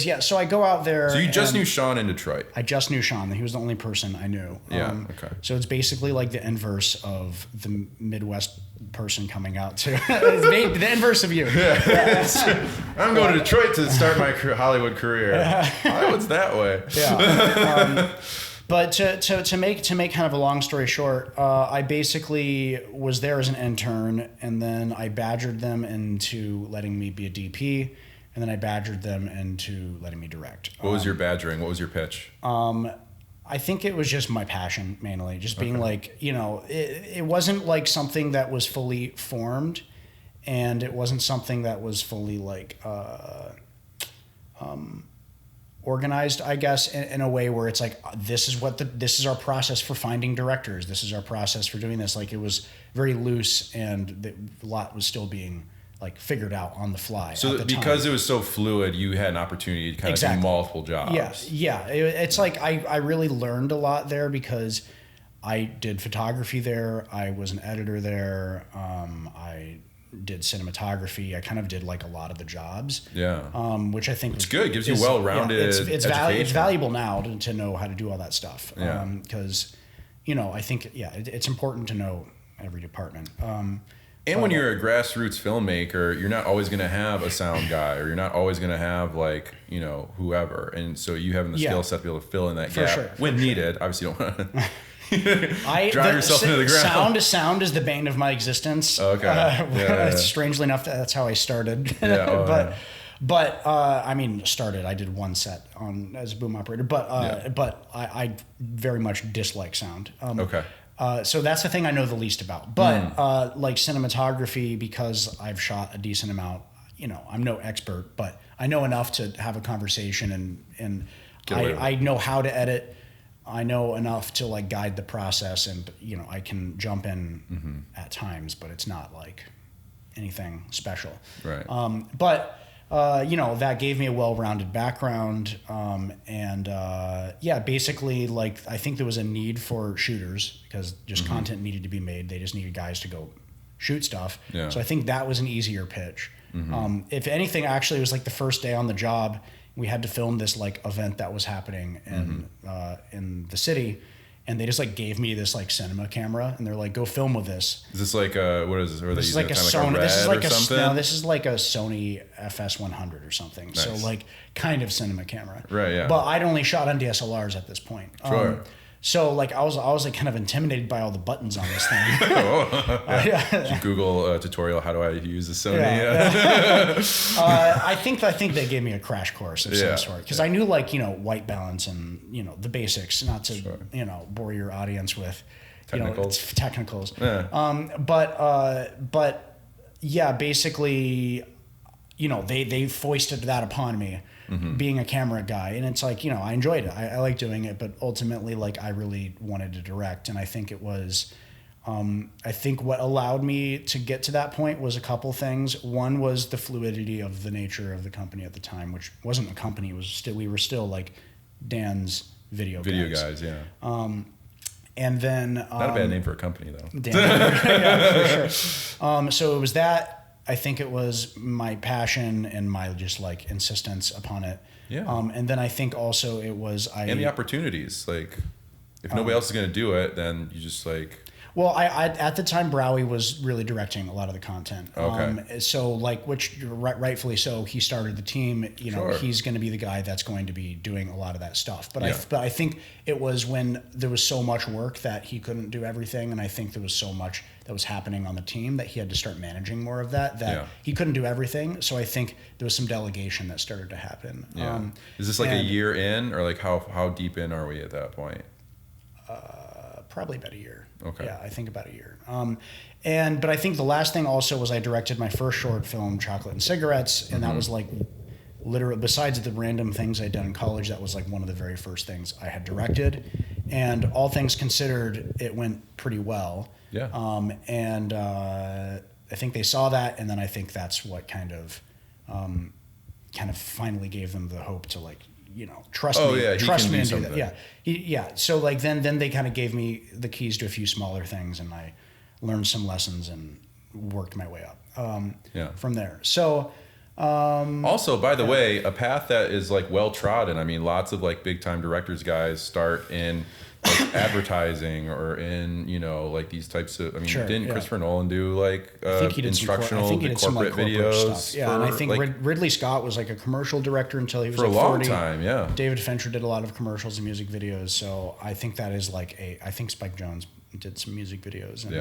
Yeah, so I go out there. So you just knew Sean in Detroit? I just knew Sean. He was the only person I knew. Yeah, okay. So it's basically like the inverse of the Midwest person coming out to the inverse of you. Yeah. I'm going to Detroit to start my Hollywood career. Hollywood's that way. Yeah. But to make kind of a long story short, I basically was there as an intern, and then I badgered them into letting me be a DP. And then I badgered them into letting me direct. What was your badgering? What was your pitch? I think it was just my passion, mainly. Just being like, it wasn't like something that was fully formed, and it wasn't something that was fully like organized, I guess, in a way where it's like, this is our process for finding directors. This is our process for doing this. Like, it was very loose, and a lot was still being like figured out on the fly. So because it was so fluid, you had an opportunity to kind of do multiple jobs. Yeah. It's like I really learned a lot there because I did photography there. I was an editor there. I did cinematography. I kind of did like a lot of the jobs. Yeah. Which I think it's good. It gives you well-rounded it's valuable now to know how to do all that stuff. Yeah. Because, I think, it's important to know every department. And when you're a grassroots filmmaker, you're not always going to have a sound guy, or you're not always going to have like, whoever. And so you having the skill set to be able to fill in that gap when needed. Obviously, you don't want to drive yourself into the ground. Sound is the bane of my existence. Okay. Strangely enough, that's how I started. But I mean, I did one set as a boom operator, but I very much dislike sound. Okay. So that's the thing I know the least about. But like cinematography, because I've shot a decent amount, I'm no expert, but I know enough to have a conversation, and I know how to edit. I know enough to like guide the process, and I can jump in at times, but it's not like anything special. Right. But that gave me a well-rounded background. Basically, like, I think there was a need for shooters because just content needed to be made. They just needed guys to go shoot stuff. Yeah. So I think that was an easier pitch. If anything, actually, it was like the first day on the job, we had to film this like event that was happening in the city. And they just like gave me this like cinema camera, and they're like, "Go film with this." Is this like what is this? Or this is like a Sony. This is like a Sony FS100 or something. Nice. So like kind of cinema camera. Right. Yeah. But I'd only shot on DSLRs at this point. Sure. So like I was like kind of intimidated by all the buttons on this thing. Did you Google a tutorial? How do I use the Sony? I think they gave me a crash course of some sort because I knew like white balance and the basics. Not to bore your audience with technicals. Yeah. But basically, they foisted that upon me. Being a camera guy, and it's like I enjoyed it. I like doing it, but ultimately, like I really wanted to direct, and I think it was, I think what allowed me to get to that point was a couple things. One was the fluidity of the nature of the company at the time, which wasn't a company. It was we were still like Dan's video guys. Yeah. And then not a bad name for a company though. Dan, yeah, for sure. So it was that. I think it was my passion and my just like insistence upon it. Yeah. And then I think also it was and the opportunities. Like, if nobody else is going to do it, then you just like. Well, I at the time Browie was really directing a lot of the content. Okay. So like, which rightfully so, he started the team. He's going to be the guy that's going to be doing a lot of that stuff. But I think it was when there was so much work that he couldn't do everything, and I think there was so much that was happening on the team that he had to start managing more of that he couldn't do everything. So I think there was some delegation that started to happen. Yeah. Is this like a year in, or like how deep in are we at that point? Probably about a year. Okay. Yeah, I think about a year. But I think the last thing also was I directed my first short film, Chocolate and Cigarettes, and that was like literally, besides the random things I'd done in college, that was like one of the very first things I had directed. And all things considered, it went pretty well. Yeah. I think they saw that, and then I think that's what kind of finally gave them the hope to like, trust me. Trust me and do that. Yeah. So like then they kind of gave me the keys to a few smaller things, and I learned some lessons and worked my way up from there. So Also, by the way, a path that is like well trodden. I mean, lots of like big time directors guys start in like advertising or in, you know, like these types of, I mean, didn't Christopher Nolan do like instructional corporate videos? Stuff. Yeah, and I think like, Ridley Scott was like a commercial director until he was for like a long 40. time. Yeah. David Fincher did a lot of commercials and music videos. So I think that is like I think Spike Jonze did some music videos. And